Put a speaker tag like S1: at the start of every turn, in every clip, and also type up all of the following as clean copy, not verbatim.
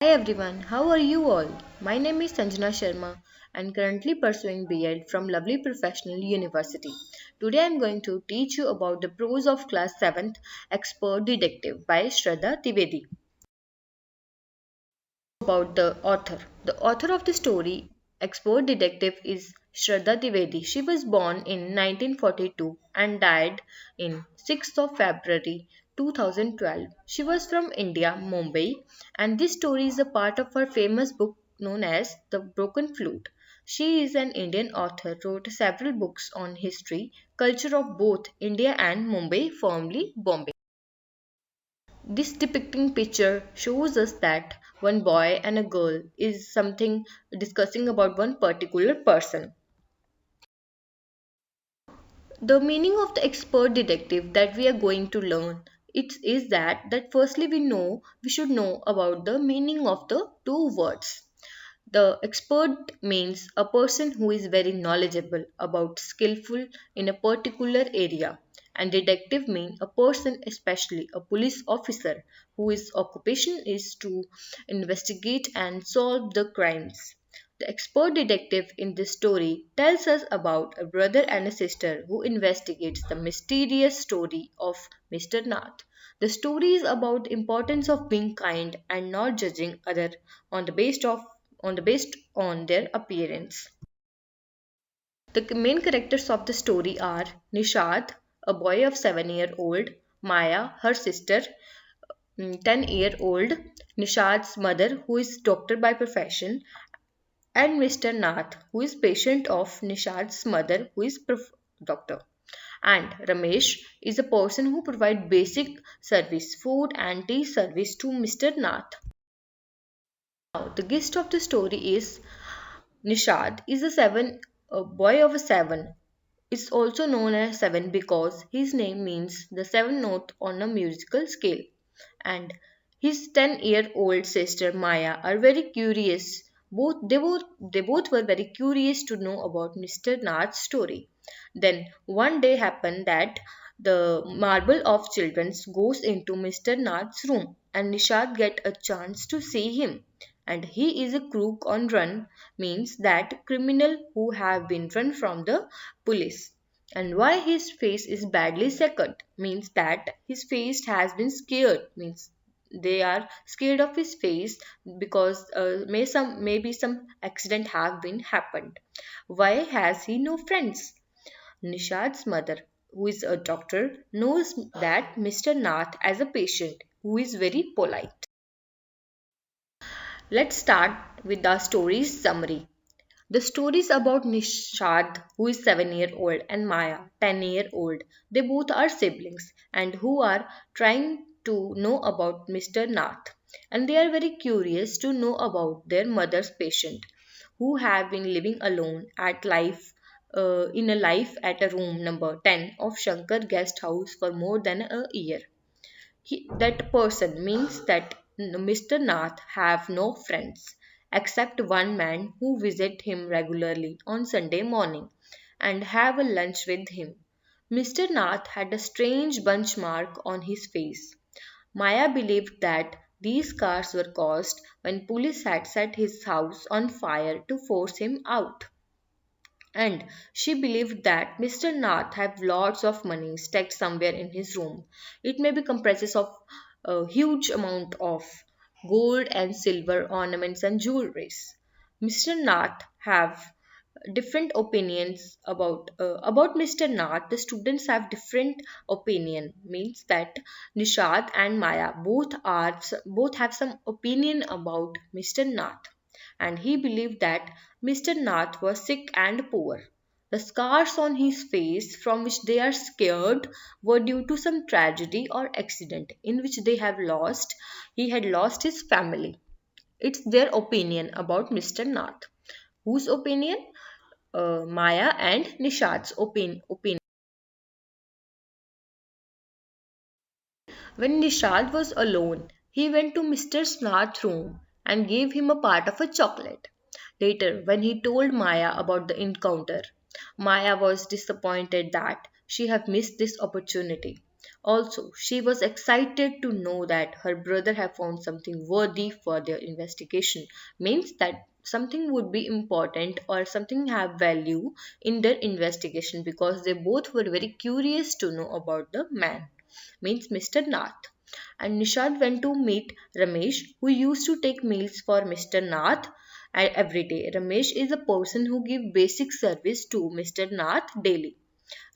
S1: Hi everyone, how are you all? My name is Sanjana Sharma and currently pursuing B.Ed from Lovely Professional University. Today I am going to teach you about the prose of class 7th Expert Detective by Shraddha Trivedi. About the author. The author of the story, Expert Detective, is Shraddha Trivedi. She was born in 1942 and died in 6th of February 2012. She was from India, Mumbai, and this story is a part of her famous book known as The Broken Flute. She is an Indian author, wrote several books on history, culture of both India and Mumbai, formerly Bombay. This depicting picture shows us that one boy and a girl is something discussing about one particular person. The meaning of the expert detective that we are going to learn it is that firstly we should know about the meaning of the two words. The expert means a person who is very knowledgeable about skillful in a particular area, and detective means a person, especially a police officer, whose occupation is to investigate and solve the crimes. The expert detective in this story tells us about a brother and a sister who investigates the mysterious story of Mr. Nath. The story is about the importance of being kind and not judging other on the basis of based on their appearance. The main characters of the story are Nishad, a boy of 7-year-old, Maya, her sister, 10-year-old, Nishad's mother, who is doctor by profession, and Mr. Nath, who is patient of Nishad's mother, who is doctor. And Ramesh is a person who provides basic service, food and tea service to Mr. Nath. Now, the gist of the story is Nishad is a boy of a seven. Is also known as seven because his name means the seven note on a musical scale. And his 10-year-old sister Maya are very curious. They both were very curious to know about Mr. Nath's story. Then one day happened that the marble of children goes into Mr. Nath's room and Nishad get a chance to see him. And he is a crook on run means that criminal who have been run from the police. And why his face is badly second means that his face has been scared means they are scared of his face because maybe some accident have been happened. Why has he no friends? Nishad's mother, who is a doctor, knows that Mr. Nath as a patient who is very polite. Let's start with the story's summary. The story is about Nishad, who is 7-year-old, and Maya, 10-year-old. They both are siblings and who are trying to know about Mr. Nath. And they are very curious to know about their mother's patient, who have been living alone in a life at a room number 10 of Shankar guest house for more than a year. That person means that Mr. Nath have no friends except one man who visit him regularly on Sunday morning and have a lunch with him. Mr. Nath had a strange bunch mark on his face. Maya believed that these scars were caused when police had set his house on fire to force him out. And she believed that Mr. Nath had lots of money stacked somewhere in his room. It may be comprises of a huge amount of gold and silver ornaments and jewelries. Mr. Nath have different opinions about Mr. Nath. The students have different opinion means that Nishad and Maya both have some opinion about Mr. Nath, and he believed that Mr. Nath was sick and poor. The scars on his face from which they are scared were due to some tragedy or accident in which he had lost his family. It's their opinion about Mr. Nath. Whose opinion? Maya and Nishad's opinion. When Nishad was alone, he went to Mr. Nath's room and gave him a part of a chocolate. Later, when he told Maya about the encounter, Maya was disappointed that she had missed this opportunity. Also, she was excited to know that her brother had found something worthy for their investigation. Means that something would be important or something have value in their investigation because they both were very curious to know about the man. Means Mr. Nath. And Nishad went to meet Ramesh, who used to take meals for Mr. Nath every day. Ramesh is a person who gives basic service to Mr. Nath daily.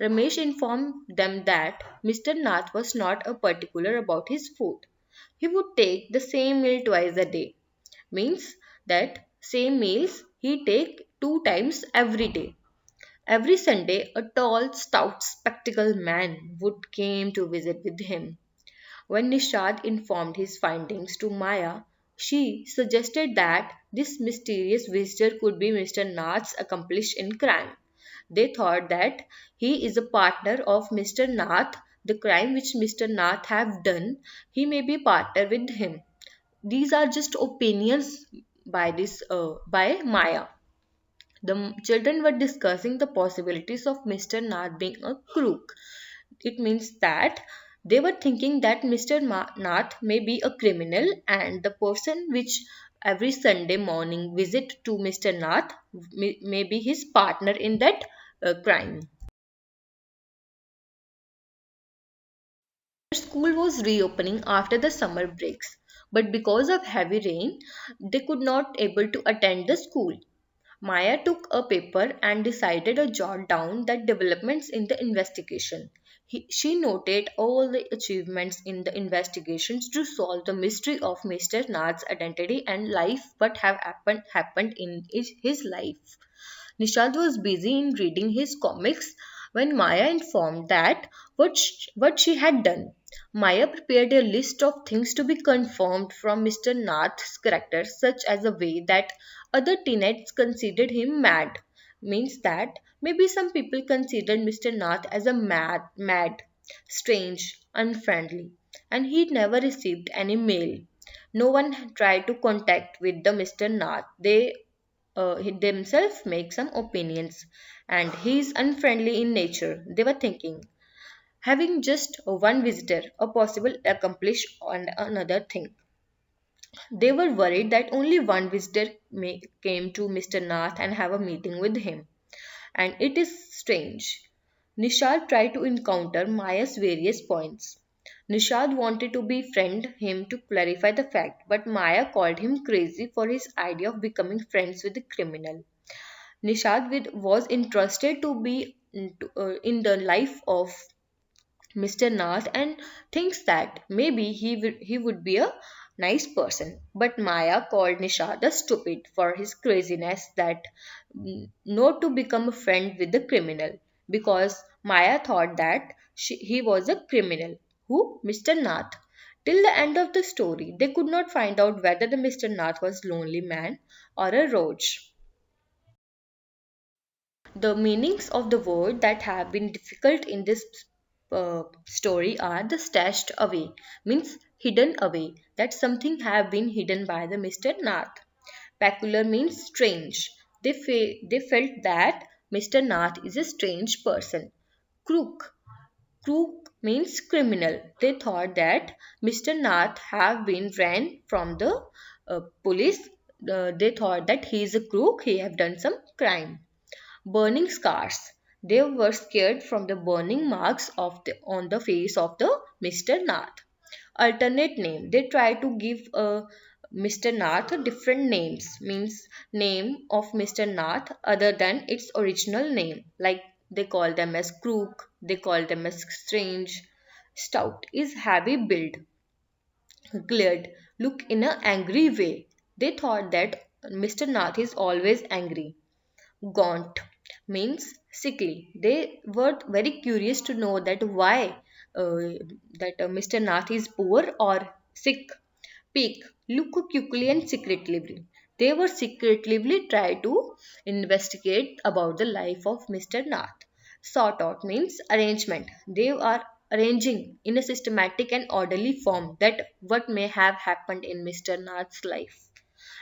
S1: Ramesh informed them that Mr. Nath was not a particular about his food. He would take the same meal twice a day. Means that same meals he take two times every day. Every Sunday, a tall, stout, spectacled man would came to visit with him. When Nishad informed his findings to Maya, she suggested that this mysterious visitor could be Mr. Nath's accomplice in crime. They thought that he is a partner of Mr. Nath. The crime which Mr. Nath have done, he may be partner with him. These are just opinions by Maya. The children were discussing the possibilities of Mr. Nath being a crook. It means that they were thinking that Mr. Nath may be a criminal and the person which every Sunday morning visit to Mr. Nath may be his partner in that crime. School was reopening after the summer breaks, but because of heavy rain, they could not able to attend the school. Maya took a paper and decided to jot down the developments in the investigation. She noted all the achievements in the investigations to solve the mystery of Mr. Nath's identity and life, what have happened in his life. Nishad was busy in reading his comics when Maya informed that what she had done. Maya prepared a list of things to be confirmed from Mr. Nath's character, such as a way that other teenagers considered him mad. Means that maybe some people considered Mr. Nath as a mad, strange, unfriendly, and he never received any mail. No one tried to contact with the Mr. Nath. He themselves make some opinions and he is unfriendly in nature. They were thinking having just one visitor a possible accomplish on another thing. They were worried that only one visitor came to Mr. Nath and have a meeting with him, and it is strange. Nishad tried to encounter Maya's various points. Nishad wanted to befriend him to clarify the fact, but Maya called him crazy for his idea of becoming friends with a criminal. Was interested to be in the life of Mr. Nath and thinks that maybe he would be a nice person. But Maya called Nishad a stupid for his craziness that not to become a friend with the criminal because Maya thought that he was a criminal. Who? Mr. Nath. Till the end of the story, they could not find out whether the Mr. Nath was lonely man or a roach. The meanings of the word that have been difficult in this story are the stashed away means hidden away, that something have been hidden by the Mr. Nath. Peculiar means strange. They felt that Mr. Nath is a strange person. Crook. Crook means criminal. They thought that Mr. Nath have been ran from the police. They thought that he is a crook. He have done some crime. Burning scars. They were scared from the burning marks on the face of the Mr. Nath. Alternate name. They try to give Mr. Nath different names, means name of Mr. Nath other than its original name. Like they call them as crook, they call them as strange. Stout is heavy build, glared, look in an angry way. They thought that Mr. Nath is always angry. Gaunt means sickly. They were very curious to know that why Mr. Nath is poor or sick. Peak, look quickly and secretively. They were secretively try to investigate about the life of Mr. Nath. Sort out means arrangement. They are arranging in a systematic and orderly form that what may have happened in Mr. Nath's life.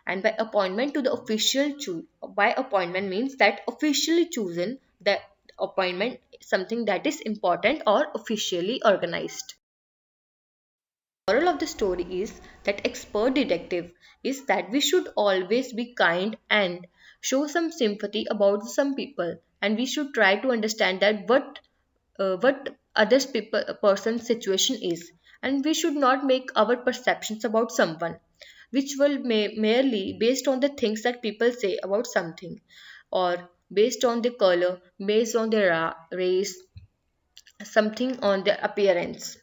S1: And by appointment to the official choose by appointment means that officially chosen the appointment something that is important or officially organized. Moral of the story is that expert detective is that we should always be kind and show some sympathy about some people, and we should try to understand that what others people person's situation is, and we should not make our perceptions about someone which will merely based on the things that people say about something, or based on the color, based on their race, something on their appearance.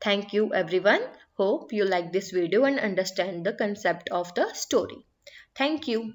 S1: Thank you everyone. Hope you like this video and understand the concept of the story. Thank you.